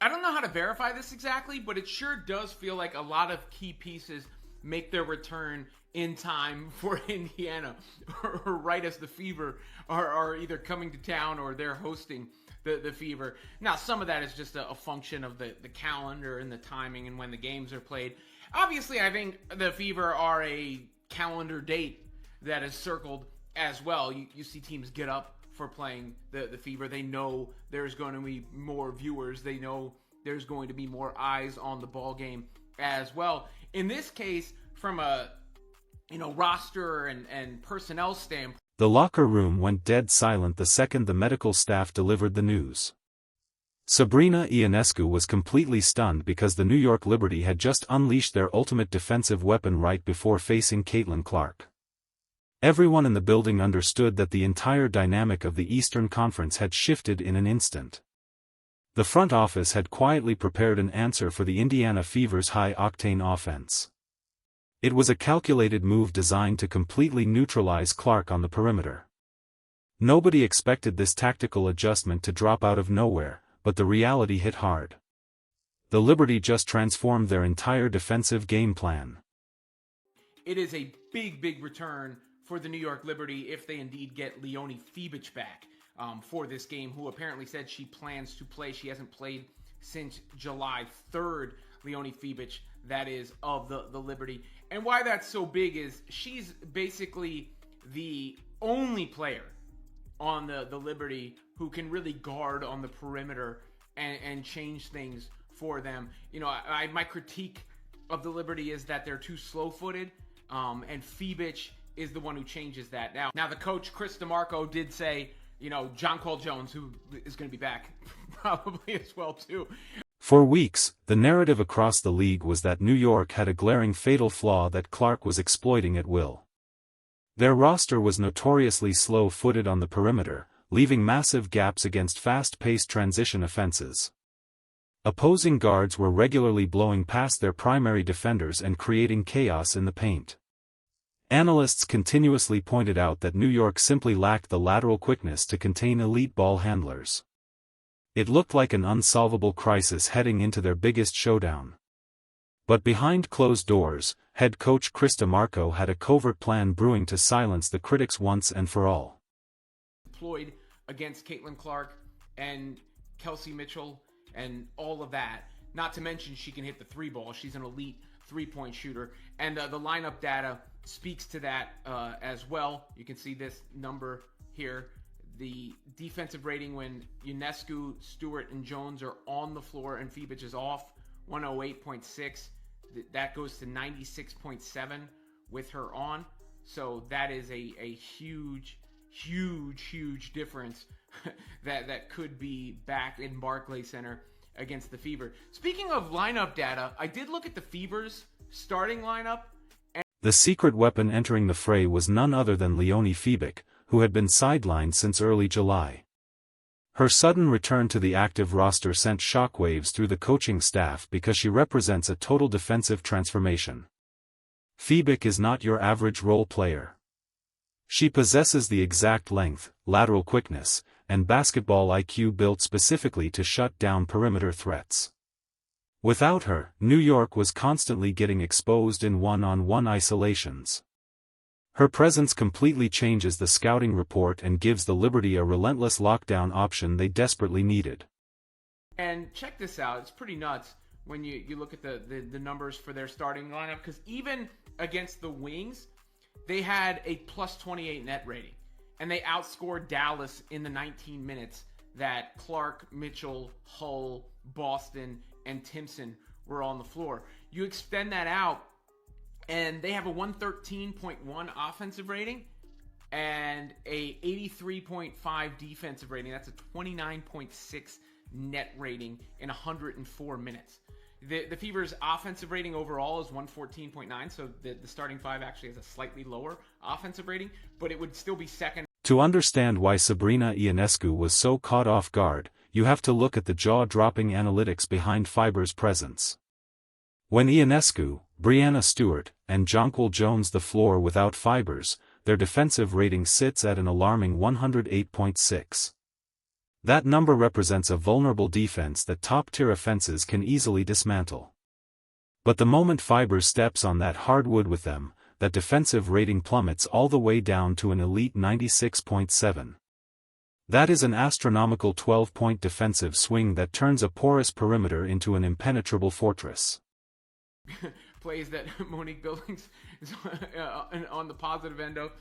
I don't know how to verify this exactly, but it sure does feel like a lot of key pieces make their return in time for Indiana, or right as the Fever are either coming to town or they're hosting the Fever. Now, some of that is just a function of the calendar and the timing and when the games are played. Obviously, I think the Fever are a calendar date that is circled as well. You see teams get up for playing the Fever. They know there's going to be more viewers. They know there's going to be more eyes on the ball game as well. In this case, from a roster and personnel standpoint, the locker room went dead silent the second the medical staff delivered the news. Sabrina Ionescu was completely stunned because the New York Liberty had just unleashed their ultimate defensive weapon right before facing Caitlin Clark. Everyone in the building understood that the entire dynamic of the Eastern Conference had shifted in an instant. The front office had quietly prepared an answer for the Indiana Fever's high-octane offense. It was a calculated move designed to completely neutralize Clark on the perimeter. Nobody expected this tactical adjustment to drop out of nowhere, but the reality hit hard. The Liberty just transformed their entire defensive game plan. It is a big return for the New York Liberty if they indeed get Leonie Fibic back for this game, who apparently said she plans to play. She hasn't played since July 3rd, Leonie Fibic, that is, of the Liberty. And why that's so big is she's basically the only player on the Liberty who can really guard on the perimeter and change things for them. My critique of the Liberty is that they're too slow-footed, and Fibic is the one who changes that. Now the coach, Chris DeMarco, did say, Jonquel Jones, who is going to be back probably as well too. For weeks, the narrative across the league was that New York had a glaring fatal flaw that Clark was exploiting at will. Their roster was notoriously slow-footed on the perimeter, leaving massive gaps against fast-paced transition offenses. Opposing guards were regularly blowing past their primary defenders and creating chaos in the paint. Analysts continuously pointed out that New York simply lacked the lateral quickness to contain elite ball handlers. It looked like an unsolvable crisis heading into their biggest showdown. But behind closed doors, head coach Chris DeMarco had a covert plan brewing to silence the critics once and for all. Deployed against Caitlin Clark and Kelsey Mitchell and all of that. Not to mention she can hit the three ball. She's an elite three-point shooter. And the lineup data speaks to that as well. You can see this number here. The defensive rating when Ionescu, Stewart, and Jones are on the floor and Fibic is off, 108.6. That goes to 96.7 with her on. So that is a huge difference that could be back in Barclays Center against the Fever. Speaking of lineup data, I did look at the Fever's starting lineup. The secret weapon entering the fray was none other than Leonie Fibic, who had been sidelined since early July. Her sudden return to the active roster sent shockwaves through the coaching staff because she represents a total defensive transformation. Fibic is not your average role player. She possesses the exact length, lateral quickness, and basketball IQ built specifically to shut down perimeter threats. Without her, New York was constantly getting exposed in one-on-one isolations. Her presence completely changes the scouting report and gives the Liberty a relentless lockdown option they desperately needed. And check this out, it's pretty nuts when you look at the numbers for their starting lineup, because even against the Wings, they had a plus 28 net rating, and they outscored Dallas in the 19 minutes that Clark, Mitchell, Hull, Boston, and Timpson were on the floor. You extend that out, and they have a 113.1 offensive rating and a 83.5 defensive rating. That's a 29.6 net rating in 104 minutes. The Fever's offensive rating overall is 114.9, so the starting five actually has a slightly lower offensive rating, but it would still be second. To understand why Sabrina Ionescu was so caught off guard, you have to look at the jaw-dropping analytics behind Fiber's presence. When Ionescu, Breanna Stewart, and Jonquel Jones the floor without Fibers, their defensive rating sits at an alarming 108.6. That number represents a vulnerable defense that top-tier offenses can easily dismantle. But the moment Fibers steps on that hardwood with them, that defensive rating plummets all the way down to an elite 96.7. That is an astronomical 12-point defensive swing that turns a porous perimeter into an impenetrable fortress. Plays that Monique Billings is on the positive end of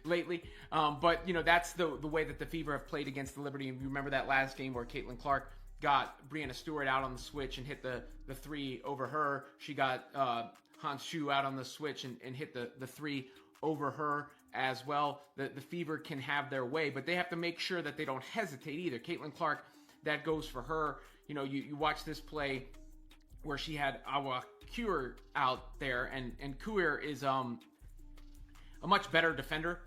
lately. But, that's the way that the Fever have played against the Liberty. And you remember that last game where Caitlin Clark got Breanna Stewart out on the switch and hit the three over her. She got Hans Schuh out on the switch and hit the three over her as well. The Fever can have their way, but they have to make sure that they don't hesitate either. Caitlin Clark, that goes for her. You watch this play where she had Awa Kuer out there, and Kuer is a much better defender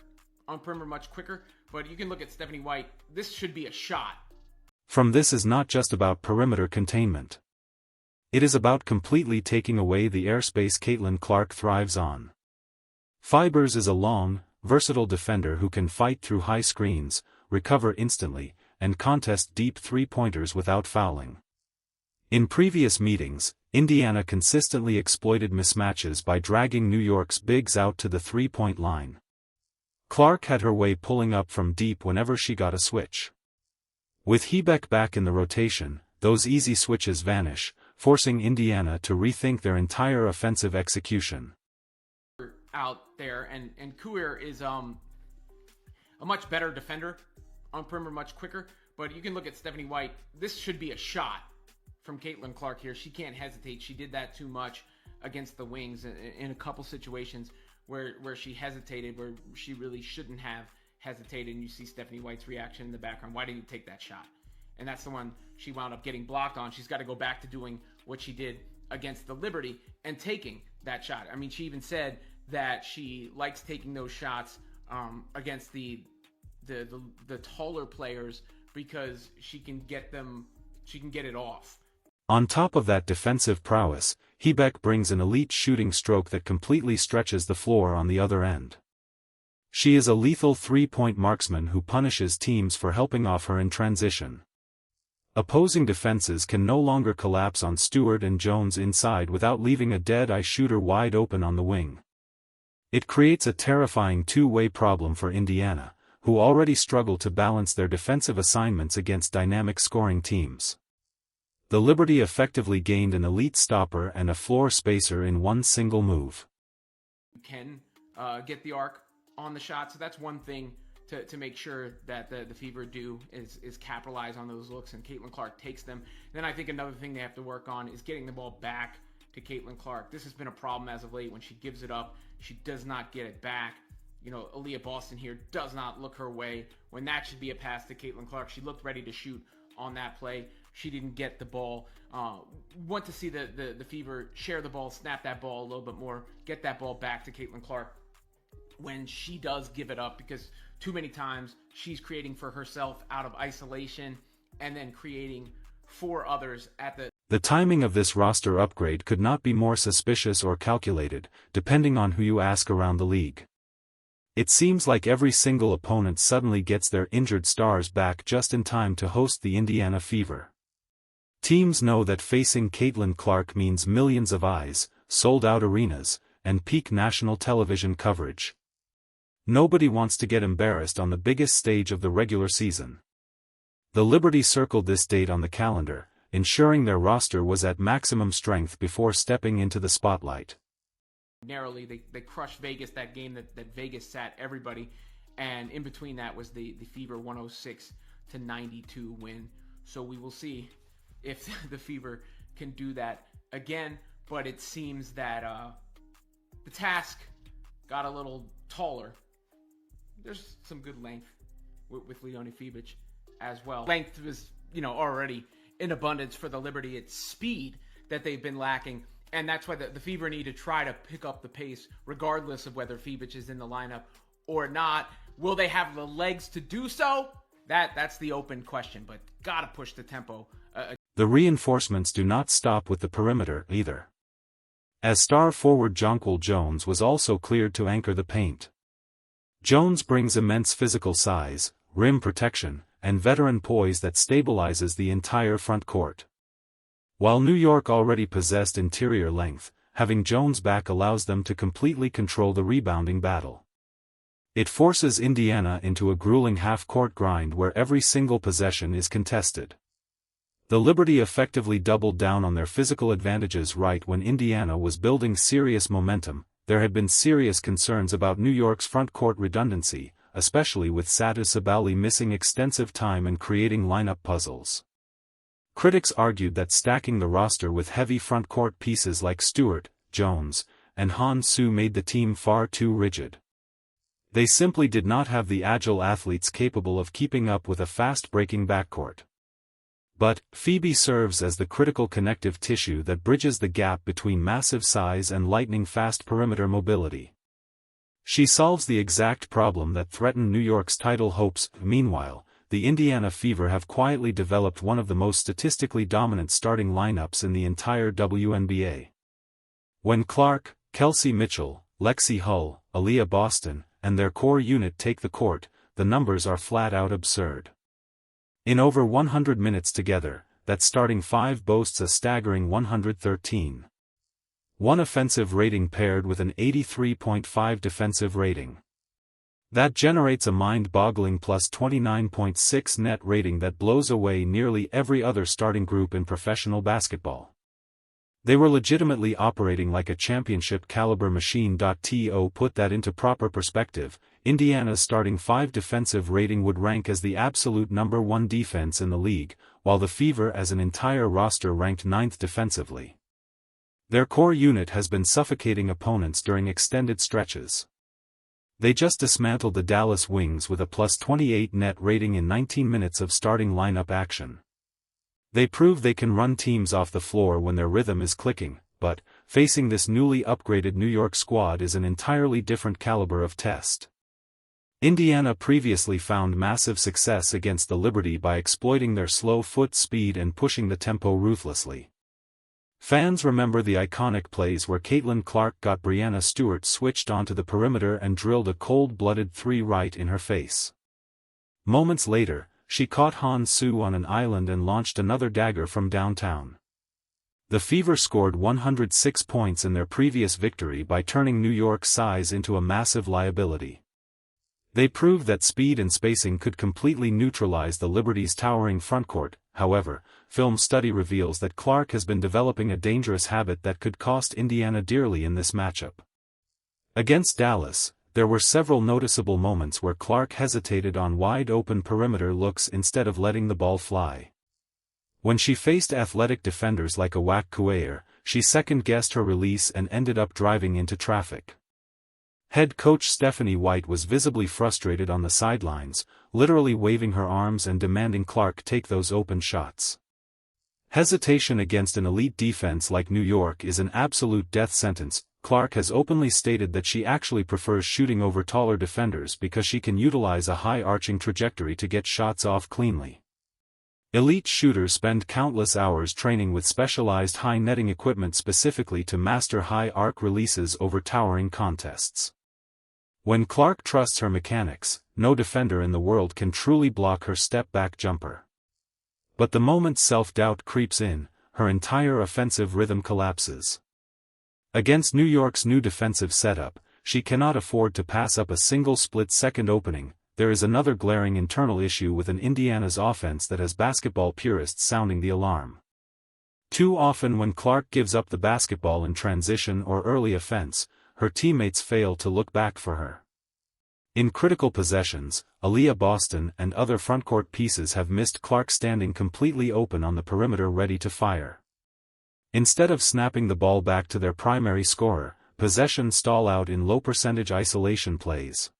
on perimeter, much quicker. But you can look at Stephanie White. This should be a shot. From this is not just about perimeter containment. It is about completely taking away the airspace Caitlin Clark thrives on. Fibers is a long, versatile defender who can fight through high screens, recover instantly, and contest deep three-pointers without fouling. In previous meetings, Indiana consistently exploited mismatches by dragging New York's bigs out to the three-point line. Clark had her way pulling up from deep whenever she got a switch. With Hebeck back in the rotation, those easy switches vanish, forcing Indiana to rethink their entire offensive execution. Out there, and Kuer is a much better defender on perimeter, much quicker. But you can look at Stephanie White. This should be a shot from Caitlin Clark here. She can't hesitate. She did that too much against the Wings in a couple situations where she hesitated, where she really shouldn't have hesitated. And you see Stephanie White's reaction in the background. Why didn't you take that shot? And that's the one she wound up getting blocked on. She's got to go back to doing what she did against the Liberty and taking that shot. I mean, she even said that she likes taking those shots against the taller players because she can get it off. On top of that defensive prowess, Hebeck brings an elite shooting stroke that completely stretches the floor on the other end. She is a lethal three-point marksman who punishes teams for helping off her in transition. Opposing defenses can no longer collapse on Stewart and Jones inside without leaving a dead-eye shooter wide open on the wing. It creates a terrifying two-way problem for Indiana, who already struggle to balance their defensive assignments against dynamic scoring teams. The Liberty effectively gained an elite stopper and a floor spacer in one single move. You can get the arc on the shot, so that's one thing to make sure that the Fever do is capitalize on those looks, and Caitlin Clark takes them. Then I think another thing they have to work on is getting the ball back to Caitlin Clark. This has been a problem as of late. When she gives it up, she does not get it back. Aaliyah Boston here does not look her way when that should be a pass to Caitlin Clark. She looked ready to shoot on that play. She didn't get the ball. Want to see the Fever share the ball, snap that ball a little bit more, get that ball back to Caitlin Clark when she does give it up, because too many times she's creating for herself out of isolation and then creating for others at the... The timing of this roster upgrade could not be more suspicious or calculated, depending on who you ask around the league. It seems like every single opponent suddenly gets their injured stars back just in time to host the Indiana Fever. Teams know that facing Caitlin Clark means millions of eyes, sold-out arenas, and peak national television coverage. Nobody wants to get embarrassed on the biggest stage of the regular season. The Liberty circled this date on the calendar, ensuring their roster was at maximum strength before stepping into the spotlight. Narrowly, they crushed Vegas, that game that Vegas sat everybody, and in between that was the Fever 106-92 win. So we will see if the Fever can do that again, but it seems that the task got a little taller. There's some good length with Leonie Fibic as well. Length was, already in abundance for the Liberty. It's speed that they've been lacking, and that's why the Fever need to try to pick up the pace regardless of whether Fibic is in the lineup or not. Will they have the legs to do so? That's the open question, but gotta push the tempo. The reinforcements do not stop with the perimeter either, as star forward Jonquil Jones was also cleared to anchor the paint. Jones brings immense physical size, rim protection, and veteran poise that stabilizes the entire front court. While New York already possessed interior length, having Jones back allows them to completely control the rebounding battle. It forces Indiana into a grueling half-court grind where every single possession is contested. The Liberty effectively doubled down on their physical advantages right when Indiana was building serious momentum. There had been serious concerns about New York's front-court redundancy, especially with Sadhu Sabali missing extensive time and creating lineup puzzles. Critics argued that stacking the roster with heavy front-court pieces like Stewart, Jones, and Han Su made the team far too rigid. They simply did not have the agile athletes capable of keeping up with a fast-breaking backcourt. But, Phoebe serves as the critical connective tissue that bridges the gap between massive size and lightning-fast perimeter mobility. She solves the exact problem that threatened New York's title hopes. Meanwhile, the Indiana Fever have quietly developed one of the most statistically dominant starting lineups in the entire WNBA. When Clark, Kelsey Mitchell, Lexi Hull, Aaliyah Boston, and their core unit take the court, the numbers are flat-out absurd. In over 100 minutes together, that starting five boasts a staggering 113. 1 offensive rating paired with an 83.5 defensive rating. That generates a mind-boggling plus 29.6 net rating that blows away nearly every other starting group in professional basketball. They were legitimately operating like a championship-caliber machine. To put that into proper perspective, Indiana's starting five defensive rating would rank as the absolute number 1 defense in the league, while the Fever as an entire roster ranked 9th defensively. Their core unit has been suffocating opponents during extended stretches. They just dismantled the Dallas Wings with a plus 28 net rating in 19 minutes of starting lineup action. They prove they can run teams off the floor when their rhythm is clicking, but, facing this newly upgraded New York squad is an entirely different caliber of test. Indiana previously found massive success against the Liberty by exploiting their slow foot speed and pushing the tempo ruthlessly. Fans remember the iconic plays where Caitlin Clark got Breanna Stewart switched onto the perimeter and drilled a cold-blooded three right in her face. Moments later, she caught Han Su on an island and launched another dagger from downtown. The Fever scored 106 points in their previous victory by turning New York's size into a massive liability. They proved that speed and spacing could completely neutralize the Liberty's towering frontcourt. However, film study reveals that Clark has been developing a dangerous habit that could cost Indiana dearly in this matchup. Against Dallas, there were several noticeable moments where Clark hesitated on wide-open perimeter looks instead of letting the ball fly. When she faced athletic defenders like Awak Kuair, she second-guessed her release and ended up driving into traffic. Head coach Stephanie White was visibly frustrated on the sidelines, literally waving her arms and demanding Clark take those open shots. Hesitation against an elite defense like New York is an absolute death sentence. Clark has openly stated that she actually prefers shooting over taller defenders because she can utilize a high-arching trajectory to get shots off cleanly. Elite shooters spend countless hours training with specialized high netting equipment specifically to master high arc releases over towering contests. When Clark trusts her mechanics, no defender in the world can truly block her step-back jumper. But the moment self-doubt creeps in, her entire offensive rhythm collapses. Against New York's new defensive setup, she cannot afford to pass up a single split-second opening. There is another glaring internal issue within Indiana's offense that has basketball purists sounding the alarm. Too often when Clark gives up the basketball in transition or early offense, her teammates fail to look back for her. In critical possessions, Aaliyah Boston and other frontcourt pieces have missed Clark standing completely open on the perimeter ready to fire. Instead of snapping the ball back to their primary scorer, possessions stall out in low-percentage isolation plays.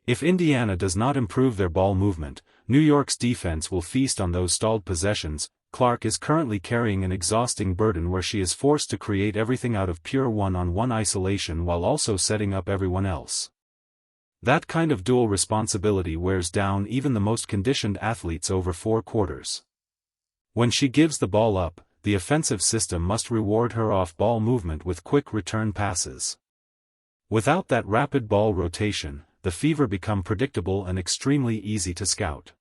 If Indiana does not improve their ball movement, New York's defense will feast on those stalled possessions. Clark is currently carrying an exhausting burden where she is forced to create everything out of pure one-on-one isolation while also setting up everyone else. That kind of dual responsibility wears down even the most conditioned athletes over 4 quarters. When she gives the ball up, the offensive system must reward her off-ball movement with quick return passes. Without that rapid ball rotation, the Fever become predictable and extremely easy to scout.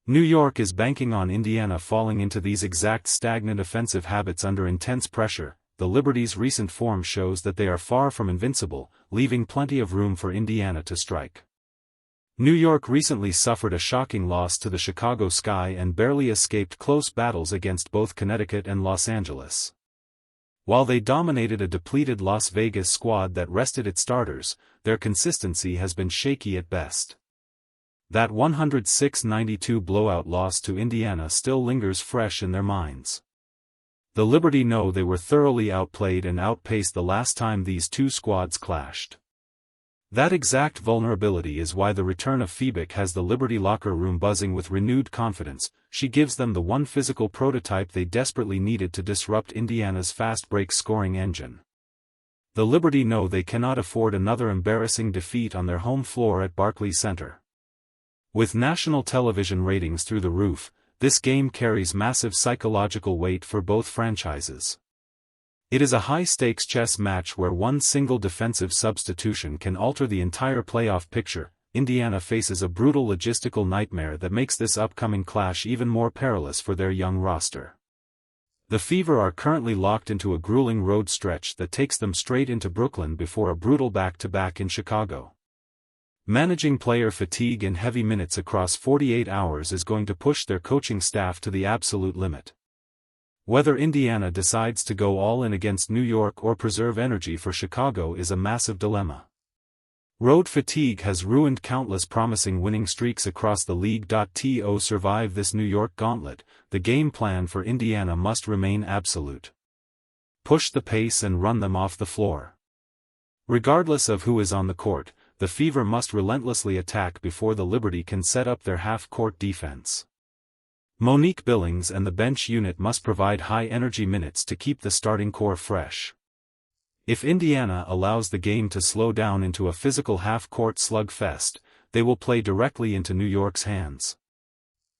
New York is banking on Indiana falling into these exact stagnant offensive habits under intense pressure. The Liberty's recent form shows that they are far from invincible, leaving plenty of room for Indiana to strike. New York recently suffered a shocking loss to the Chicago Sky and barely escaped close battles against both Connecticut and Los Angeles. While they dominated a depleted Las Vegas squad that rested its starters, their consistency has been shaky at best. That 106-92 blowout loss to Indiana still lingers fresh in their minds. The Liberty know they were thoroughly outplayed and outpaced the last time these two squads clashed. That exact vulnerability is why the return of Phoebik has the Liberty locker room buzzing with renewed confidence. She gives them the one physical prototype they desperately needed to disrupt Indiana's fast-break scoring engine. The Liberty know they cannot afford another embarrassing defeat on their home floor at Barclays Center. With national television ratings through the roof, this game carries massive psychological weight for both franchises. It is a high-stakes chess match where one single defensive substitution can alter the entire playoff picture. Indiana faces a brutal logistical nightmare that makes this upcoming clash even more perilous for their young roster. The Fever are currently locked into a grueling road stretch that takes them straight into Brooklyn before a brutal back-to-back in Chicago. Managing player fatigue and heavy minutes across 48 hours is going to push their coaching staff to the absolute limit. Whether Indiana decides to go all in against New York or preserve energy for Chicago is a massive dilemma. Road fatigue has ruined countless promising winning streaks across the league. To survive this New York gauntlet, the game plan for Indiana must remain absolute. Push the pace and run them off the floor. Regardless of who is on the court, the Fever must relentlessly attack before the Liberty can set up their half-court defense. Monique Billings and the bench unit must provide high-energy minutes to keep the starting core fresh. If Indiana allows the game to slow down into a physical half-court slugfest, they will play directly into New York's hands.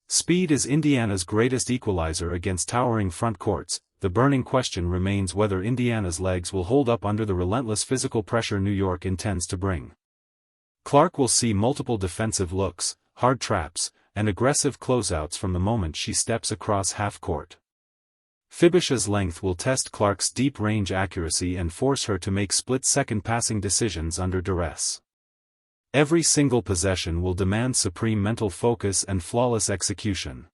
Speed is Indiana's greatest equalizer against towering front courts. The burning question remains whether Indiana's legs will hold up under the relentless physical pressure New York intends to bring. Clark will see multiple defensive looks, hard traps, and aggressive closeouts from the moment she steps across half-court. Fibisha's length will test Clark's deep-range accuracy and force her to make split-second passing decisions under duress. Every single possession will demand supreme mental focus and flawless execution.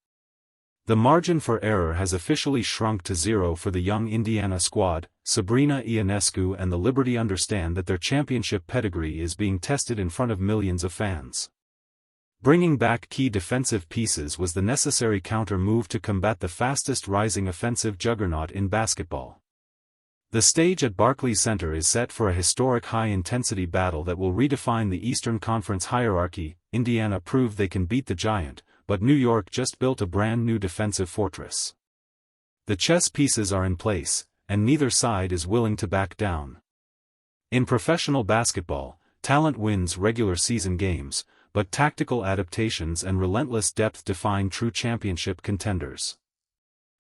The margin for error has officially shrunk to zero for the young Indiana squad. Sabrina Ionescu and the Liberty understand that their championship pedigree is being tested in front of millions of fans. Bringing back key defensive pieces was the necessary counter-move to combat the fastest-rising offensive juggernaut in basketball. The stage at Barclays Center is set for a historic high-intensity battle that will redefine the Eastern Conference hierarchy. Indiana proved they can beat the giant, but New York just built a brand-new defensive fortress. The chess pieces are in place, and neither side is willing to back down. In professional basketball, talent wins regular season games, but tactical adaptations and relentless depth define true championship contenders.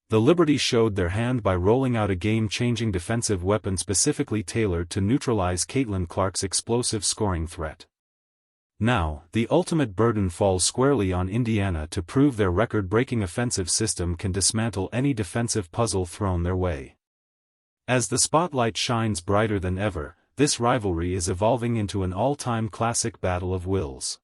The Liberty showed their hand by rolling out a game-changing defensive weapon specifically tailored to neutralize Caitlin Clark's explosive scoring threat. Now, the ultimate burden falls squarely on Indiana to prove their record-breaking offensive system can dismantle any defensive puzzle thrown their way. As the spotlight shines brighter than ever, this rivalry is evolving into an all-time classic battle of wills.